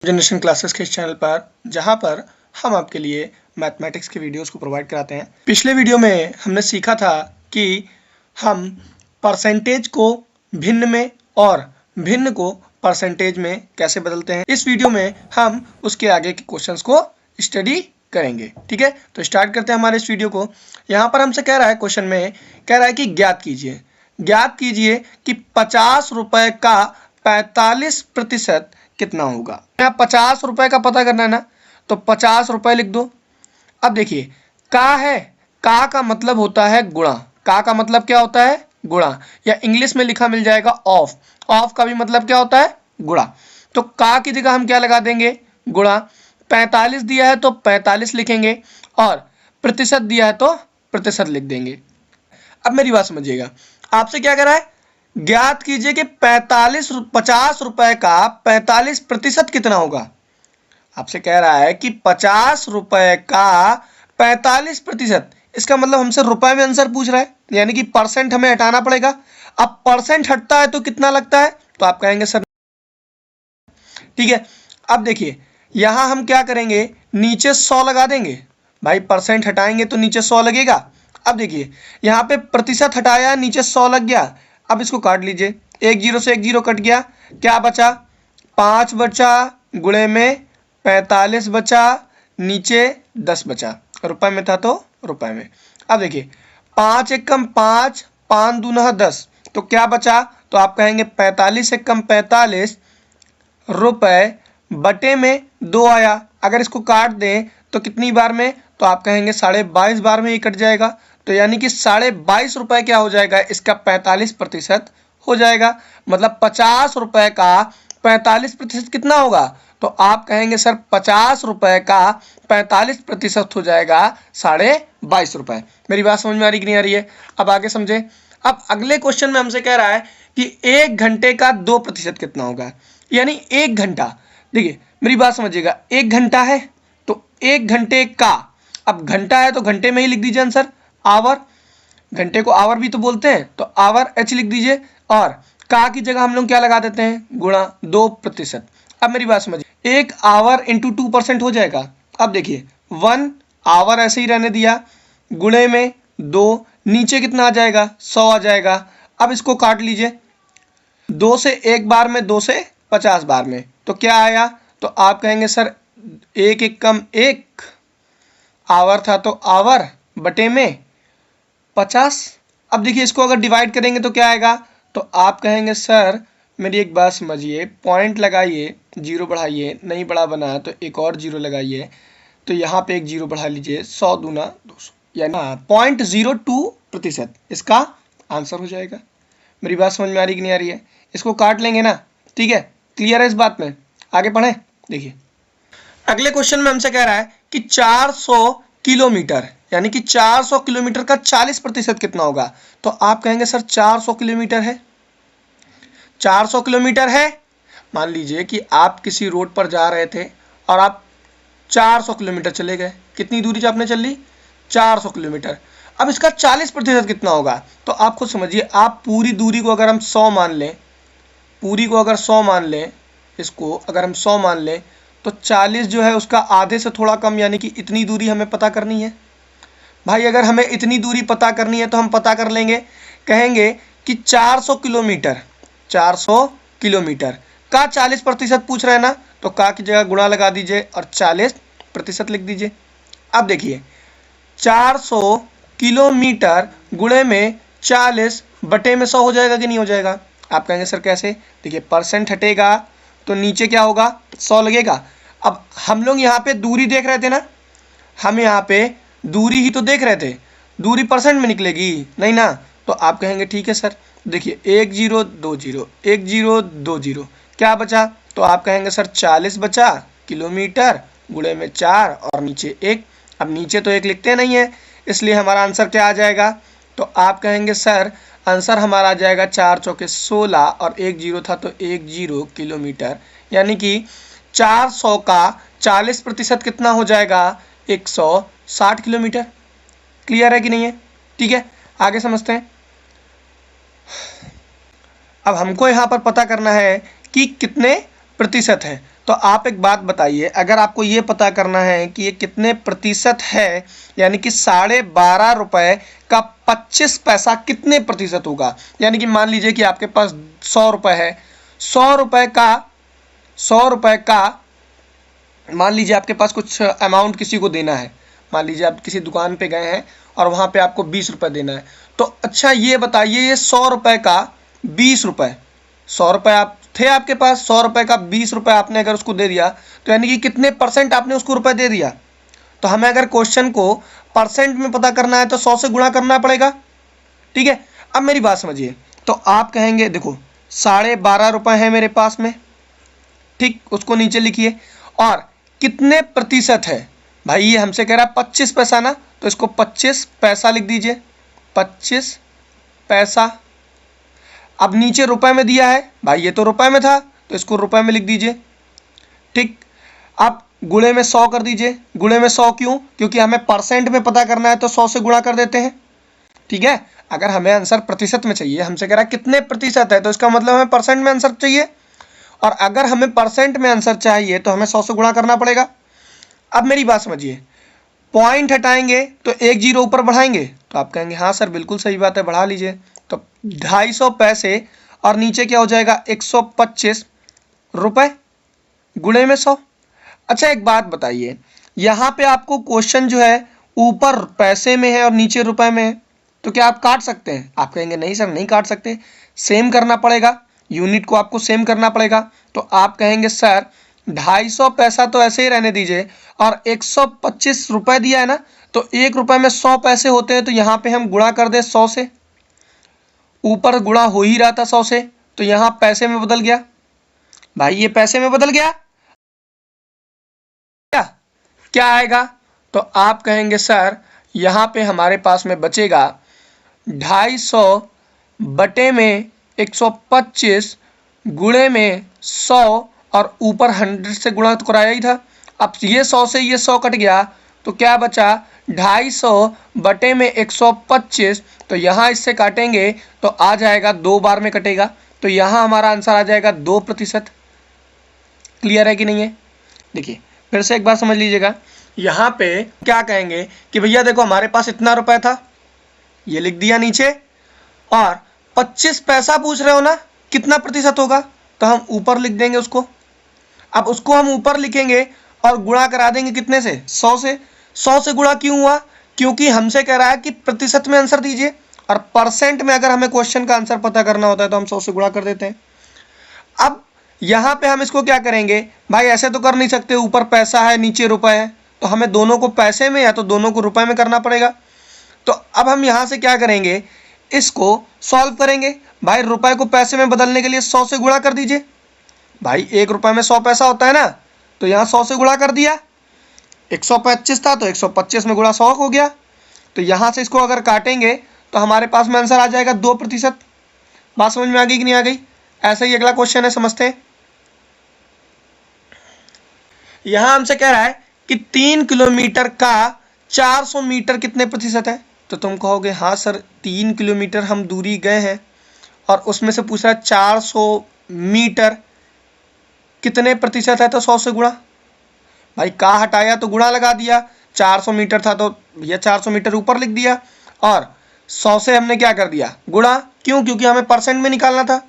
Generation classes के इस channel पर जहां पर हम आपके लिए मैथमेटिक्स के वीडियोस को प्रोवाइड कराते हैं। पिछले वीडियो में हमने सीखा था कि हम परसेंटेज को भिन्न में और भिन्न को परसेंटेज में कैसे बदलते हैं। इस वीडियो में हम उसके आगे के क्वेश्चंस को स्टडी करेंगे। ठीक है, तो स्टार्ट करते हैं हमारे इस वीडियो को। यहाँ पर हमसे कह रहा है, क्वेश्चन में कह रहा है कि ज्ञात कीजिए कि 50 रुपए का 45% कितना होगा। 50 रुपए का पता करना है ना, तो 50 रुपए लिख दो। अब देखिए, का है, का का मतलब होता है गुणा। का का मतलब क्या होता है? गुणा, या इंग्लिश में लिखा मिल जाएगा ऑफ। ऑफ का भी मतलब क्या होता है? गुणा। तो का की जगह हम क्या लगा देंगे? गुणा। 45 दिया है तो 45 लिखेंगे, और प्रतिशत दिया है तो प्रतिशत लिख देंगे। अब मेरी बात समझिएगा, आपसे क्या कह रहा है? ज्ञात कीजिए कि 50 रुपए का 45% कितना होगा। आपसे कह रहा है कि 50 रुपए का 45%, इसका मतलब हमसे रुपए में आंसर पूछ रहा है, यानी कि परसेंट हमें हटाना पड़ेगा। अब परसेंट हटता है तो कितना लगता है? तो आप कहेंगे सर, ठीक है। अब देखिए, यहां हम क्या करेंगे, नीचे 100 लगा देंगे। भाई परसेंट हटाएंगे तो नीचे 100 लगेगा। अब देखिए, यहाँ पे प्रतिशत हटाया, नीचे 100 लग गया। अब इसको काट लीजिए, एक जीरो से एक जीरो कट गया, क्या बचा? 5 बचा, गुणे में 45 बचा, नीचे 10 बचा। रुपए में था तो रुपए में। अब देखिए, 5 एकम 5, 5 दूना 10, तो क्या बचा? तो आप कहेंगे 45 एकम 45 रुपए बटे में 2 आया। अगर इसको काट दें तो कितनी बार में? तो आप कहेंगे 22.5 बार में ही कट जाएगा। तो यानी कि 22.5 रुपए क्या हो जाएगा? इसका 45% हो जाएगा। मतलब 50 रुपए का 45% कितना होगा? तो आप कहेंगे सर 50 रुपए का 45% हो जाएगा 22.5 रुपए। मेरी बात समझ में आ रही कि नहीं आ रही है? अब आगे समझे। अब अगले क्वेश्चन में हमसे कह रहा है कि 1 घंटे का 2% कितना होगा। यानी 1 घंटा, देखिए मेरी बात समझिएगा, 1 घंटा है तो 1 घंटे का, अब घंटा है तो घंटे में ही लिख दीजिए आंसर, आवर। घंटे को आवर भी तो बोलते हैं, तो आवर एच लिख दीजिए, और का की जगह हम लोग क्या लगा देते हैं? गुणा 2%। अब मेरी बात समझिए, 1 आवर इंटू 2% हो जाएगा। अब देखिए, 1 आवर ऐसे ही रहने दिया, गुणे में 2, नीचे कितना आ जाएगा? 100 आ जाएगा। अब इसको काट लीजिए, 2 से 1 बार में, 2 से 50 बार में, तो क्या आया? तो आप कहेंगे सर 1 एकम 1, आवर था तो आवर, बटे में 50। अब देखिए, इसको अगर डिवाइड करेंगे तो क्या आएगा? तो आप कहेंगे सर मेरी एक बात समझिए, पॉइंट लगाइए, जीरो बढ़ाइए, नहीं बड़ा बना तो एक और जीरो लगाइए, तो यहाँ पे एक जीरो बढ़ा लीजिए, 100 दूना 200, यानी 0.02% इसका आंसर हो जाएगा। मेरी बात समझ में आ रही कि नहीं आ रही है? इसको काट लेंगे ना, ठीक है? क्लियर है इस बात में? आगे पढ़ें। देखिए, अगले क्वेश्चन में हमसे कह रहा है कि 400 किलोमीटर, यानी कि 400 किलोमीटर का 40% कितना होगा। तो आप कहेंगे सर 400 किलोमीटर है, 400 किलोमीटर है। मान लीजिए कि आप किसी रोड पर जा रहे थे और आप 400 किलोमीटर चले गए। कितनी दूरी आपने चल ली? 400 किलोमीटर। अब इसका 40% कितना होगा? तो आप खुद समझिए, आप पूरी दूरी को अगर हम 100 मान लें, पूरी को अगर 100 मान लें, इसको अगर हम 100 मान लें, तो 40 जो है उसका आधे से थोड़ा कम, यानी कि इतनी दूरी हमें पता करनी है। भाई अगर हमें इतनी दूरी पता करनी है तो हम पता कर लेंगे। कहेंगे कि 400 किलोमीटर, 400 किलोमीटर का 40% पूछ रहा है ना, तो का की जगह गुणा लगा दीजिए और 40% लिख दीजिए। अब देखिए, 400 किलोमीटर गुणे में 40 बटे में 100 हो जाएगा कि नहीं हो जाएगा? आप कहेंगे सर कैसे? देखिए, परसेंट हटेगा तो नीचे क्या होगा? 100 लगेगा। अब हम लोग यहाँ पे दूरी देख रहे थे ना, हम यहाँ पे दूरी ही तो देख रहे थे, दूरी परसेंट में निकलेगी नहीं ना। तो आप कहेंगे ठीक है सर। देखिए, 1 0 2 0, 1 0 2 0, क्या बचा? तो आप कहेंगे सर 40 बचा किलोमीटर, गुणे में 4 और नीचे 1। अब नीचे तो 1 लिखते नहीं है, इसलिए हमारा आंसर क्या आ जाएगा? तो आप कहेंगे सर आंसर हमारा आ जाएगा 4 चौके 16, और 1 जीरो था तो 1 0 किलोमीटर, यानी कि 400 का 40% कितना हो जाएगा? 160 किलोमीटर। क्लियर है कि नहीं है? ठीक है, आगे समझते हैं। अब हमको यहाँ पर पता करना है कि कितने प्रतिशत है, तो आप एक बात बताइए, अगर आपको ये पता करना है कि ये कितने प्रतिशत है, यानी कि 12.5 रुपये का 25 पैसा कितने प्रतिशत होगा। यानी कि मान लीजिए कि आपके पास 100 रुपये है, 100 रुपये का मान लीजिए आपके पास कुछ अमाउंट किसी को देना है। मान लीजिए आप किसी दुकान पे गए हैं और वहाँ पे आपको 20 रुपये देना है। तो अच्छा ये बताइए, ये 100 रुपये का 20 रुपये, 100 रुपये आप थे आपके पास, 100 रुपये का 20 रुपये आपने अगर उसको दे दिया तो यानी कि कितने परसेंट आपने उसको रुपये दे दिया। तो हमें अगर क्वेश्चन को परसेंट में पता करना है तो 100 से गुणा करना पड़ेगा। ठीक है, अब मेरी बात समझिए। तो आप कहेंगे देखो 12.5 रुपये है मेरे पास में, ठीक, उसको नीचे लिखिए। और कितने प्रतिशत है, भाई ये हमसे कह रहा है 25 पैसा ना, तो इसको 25 पैसा लिख दीजिए, 25 पैसा। अब नीचे रुपए में दिया है, भाई ये तो रुपए में था तो इसको रुपए में लिख दीजिए। ठीक, अब गुणे में 100 कर दीजिए। गुणे में 100 क्यों? क्योंकि हमें परसेंट में पता करना है तो 100 से गुणा कर देते हैं। ठीक है, अगर हमें आंसर प्रतिशत में चाहिए, हमसे कह रहा है कितने प्रतिशत है, तो इसका मतलब हमें परसेंट में आंसर चाहिए। और अगर हमें परसेंट में आंसर चाहिए तो हमें 100 से गुणा करना पड़ेगा। अब मेरी बात समझिए, पॉइंट हटाएंगे तो एक जीरो ऊपर बढ़ाएंगे, तो आप कहेंगे हाँ सर बिल्कुल सही बात है, बढ़ा लीजिए। तो 250 पैसे और नीचे क्या हो जाएगा 125 रुपये गुणे में 100। अच्छा एक बात बताइए, यहाँ पे आपको क्वेश्चन जो है ऊपर पैसे में है और नीचे रुपए में है, तो क्या आप काट सकते हैं? आप कहेंगे नहीं सर नहीं काट सकते, सेम करना पड़ेगा, यूनिट को आपको सेम करना पड़ेगा। तो आप कहेंगे सर 250 पैसा तो ऐसे ही रहने दीजिए, और 125 रुपये दिया है ना, तो 1 रुपये में 100 पैसे होते हैं, तो यहाँ पे हम गुणा कर दे 100 से। ऊपर गुणा हो ही रहा था 100 से, तो यहाँ पैसे में बदल गया। भाई ये पैसे में बदल गया, क्या आएगा? तो आप कहेंगे सर यहाँ पे हमारे पास में बचेगा 250 बटे में 125 गुणे में 100, और ऊपर 100 से गुणा तो कराया ही था। अब ये 100 से ये 100 कट गया, तो क्या बचा 250 बटे में 125। तो यहाँ इससे काटेंगे तो आ जाएगा 2 बार में कटेगा, तो यहाँ हमारा आंसर आ जाएगा 2%। क्लियर है कि नहीं है? देखिए फिर से एक बार समझ लीजिएगा, यहाँ पे क्या कहेंगे कि भैया देखो हमारे पास इतना रुपए था, ये लिख दिया नीचे, और 25 पैसा पूछ रहे हो ना, कितना प्रतिशत होगा, तो हम ऊपर लिख देंगे उसको। अब उसको हम ऊपर लिखेंगे और गुणा करा देंगे कितने से? 100 से। 100 से गुणा क्यों हुआ? क्योंकि हमसे कह रहा है कि प्रतिशत में आंसर दीजिए, और परसेंट में अगर हमें क्वेश्चन का आंसर पता करना होता है तो हम 100 से गुणा कर देते हैं। अब यहाँ पे हम इसको क्या करेंगे, भाई ऐसे तो कर नहीं सकते, ऊपर पैसा है नीचे रुपए है, तो हमें दोनों को पैसे में या तो दोनों को रुपए में करना पड़ेगा। तो अब हम यहाँ से क्या करेंगे, इसको सॉल्व करेंगे। भाई रुपए को पैसे में बदलने के लिए 100 से गुणा कर दीजिए। भाई 1 रुपये में 100 पैसा होता है ना, तो यहाँ 100 से गुणा कर दिया। 125 था तो 125 में गुणा 100 हो गया। तो यहाँ से इसको अगर काटेंगे तो हमारे पास में आंसर आ जाएगा 2%। बात समझ में आ गई कि नहीं आ गई? ऐसा ही अगला क्वेश्चन है, समझते हैं। यहाँ हमसे कह रहा है कि 3 किलोमीटर का 400 मीटर कितने प्रतिशत है? तो तुम कहोगे हाँ सर 3 किलोमीटर हम दूरी गए हैं और उसमें से पूछ रहा है 400 मीटर कितने प्रतिशत है, तो 100 से गुणा। भाई का हटाया तो गुणा लगा दिया, 400 मीटर था तो ये 400 मीटर ऊपर लिख दिया, और 100 से हमने क्या कर दिया गुणा। क्यों? क्योंकि हमें परसेंट में निकालना था।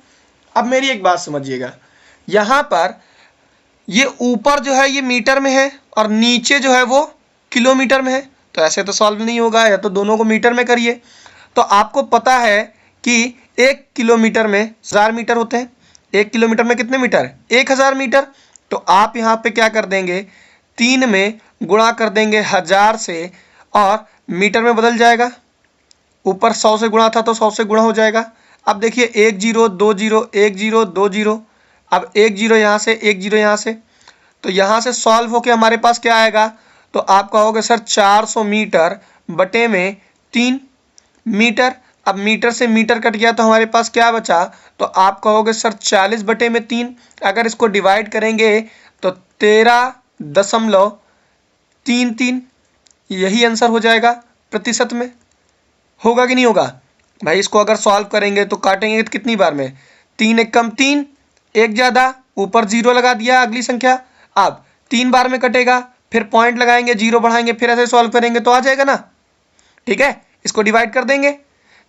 अब मेरी एक बात समझिएगा, यहाँ पर ये ऊपर जो है ये मीटर में है और नीचे जो है वो किलोमीटर में है, तो ऐसे तो सॉल्व नहीं होगा, या तो दोनों को मीटर में करिए। तो आपको पता है कि 1 किलोमीटर में 1000 मीटर होते हैं। 1 किलोमीटर में कितने मीटर? 1000 मीटर। तो आप यहाँ पे क्या कर देंगे, 3 में गुणा कर देंगे 1000 से, और मीटर में बदल जाएगा। ऊपर 100 से गुणा था तो 100 से गुणा हो जाएगा। अब देखिए 1 0 2 0 1 0 2 0, अब 1 0 यहाँ से 1 0 यहाँ से, तो यहाँ से सॉल्व होके हमारे पास क्या आएगा, तो आप कहोगे सर 400 मीटर बटे में 3 मीटर। अब मीटर से मीटर कट गया तो हमारे पास क्या बचा, तो आप कहोगे सर 40 बटे में 3। अगर इसको डिवाइड करेंगे तो 13.33, यही आंसर हो जाएगा प्रतिशत में। होगा कि नहीं होगा? भाई इसको अगर सॉल्व करेंगे तो काटेंगे कितनी बार में, 3 एक कम 3, 1 ज़्यादा, ऊपर 0 लगा दिया अगली संख्या, अब 3 बार में कटेगा, फिर पॉइंट लगाएंगे, 0 बढ़ाएंगे, फिर ऐसे सॉल्व करेंगे तो आ जाएगा ना। ठीक है, इसको डिवाइड कर देंगे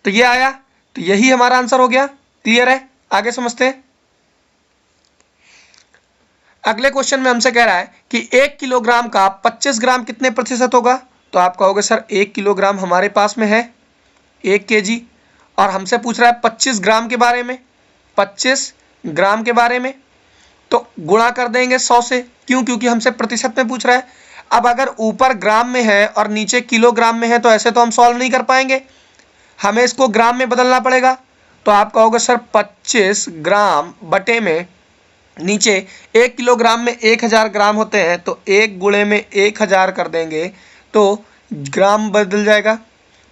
तो ये आया, तो यही हमारा आंसर हो गया। क्लियर है? आगे समझते हैं। अगले क्वेश्चन में हमसे कह रहा है कि 1 किलोग्राम का 25 ग्राम कितने प्रतिशत होगा। तो आप कहोगे सर 1 किलोग्राम हमारे पास में है 1 केजी, और हमसे पूछ रहा है 25 ग्राम के बारे में, 25 ग्राम के बारे में, तो गुणा कर देंगे 100 से। क्यों? क्योंकि हमसे प्रतिशत में पूछ रहा है। अब अगर ऊपर ग्राम में है और नीचे किलोग्राम में है तो ऐसे तो हम सॉल्व नहीं कर पाएंगे, हमें इसको ग्राम में बदलना पड़ेगा। तो आप कहोगे सर 25 ग्राम बटे में, नीचे 1 किलोग्राम में 1000 ग्राम होते हैं तो 1 गुणे में 1000 कर देंगे तो ग्राम बदल जाएगा।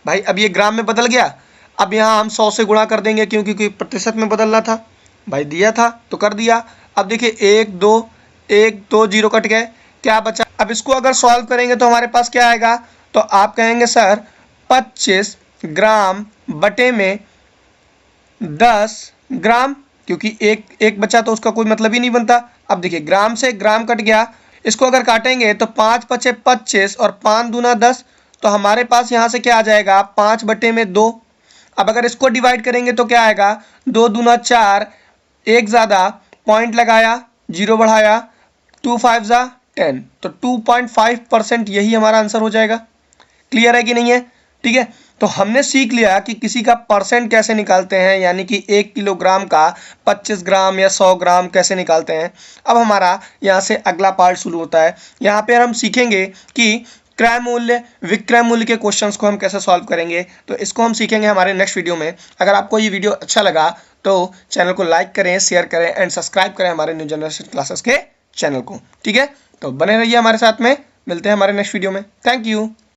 भाई अब ये ग्राम में बदल गया। अब यहाँ हम 100 से गुणा कर देंगे क्योंकि प्रतिशत में बदलना था। भाई दिया था तो कर दिया। अब देखिए 1 2 0 कट गए, क्या बचा? अब इसको अगर सॉल्व करेंगे तो हमारे पास क्या आएगा? तो आप कहेंगे सर 25 ग्राम बटे में 10 ग्राम, क्योंकि एक बचा तो उसका कोई मतलब ही नहीं बनता। अब देखिए ग्राम से ग्राम कट गया, इसको अगर काटेंगे तो 5 पचे 25 और 5 दूना 10, तो हमारे पास यहाँ से क्या आ जाएगा? 5 बटे में 2। अब अगर इसको डिवाइड करेंगे तो क्या आएगा? 2 दूना 4, 1 ज़्यादा, पॉइंट लगाया, 0 बढ़ाया, 2 5 जा 10, तो 2.5% यही हमारा आंसर हो जाएगा। क्लियर है कि नहीं है? ठीक है, तो हमने सीख लिया कि किसी का परसेंट कैसे निकालते हैं, यानी कि 1 किलोग्राम का 25 ग्राम या 100 ग्राम कैसे निकालते हैं। अब हमारा यहाँ से अगला पार्ट शुरू होता है। यहाँ पे हम सीखेंगे कि क्रय मूल्य विक्रय मूल्य के क्वेश्चंस को हम कैसे सॉल्व करेंगे। तो इसको हम सीखेंगे हमारे नेक्स्ट वीडियो में। अगर आपको ये वीडियो अच्छा लगा तो चैनल को लाइक करें, शेयर करें एंड सब्सक्राइब करें हमारे न्यू जनरेशन क्लासेस के चैनल को। ठीक है, तो बने रहिए हमारे साथ में, मिलते हैं हमारे नेक्स्ट वीडियो में। Thank you.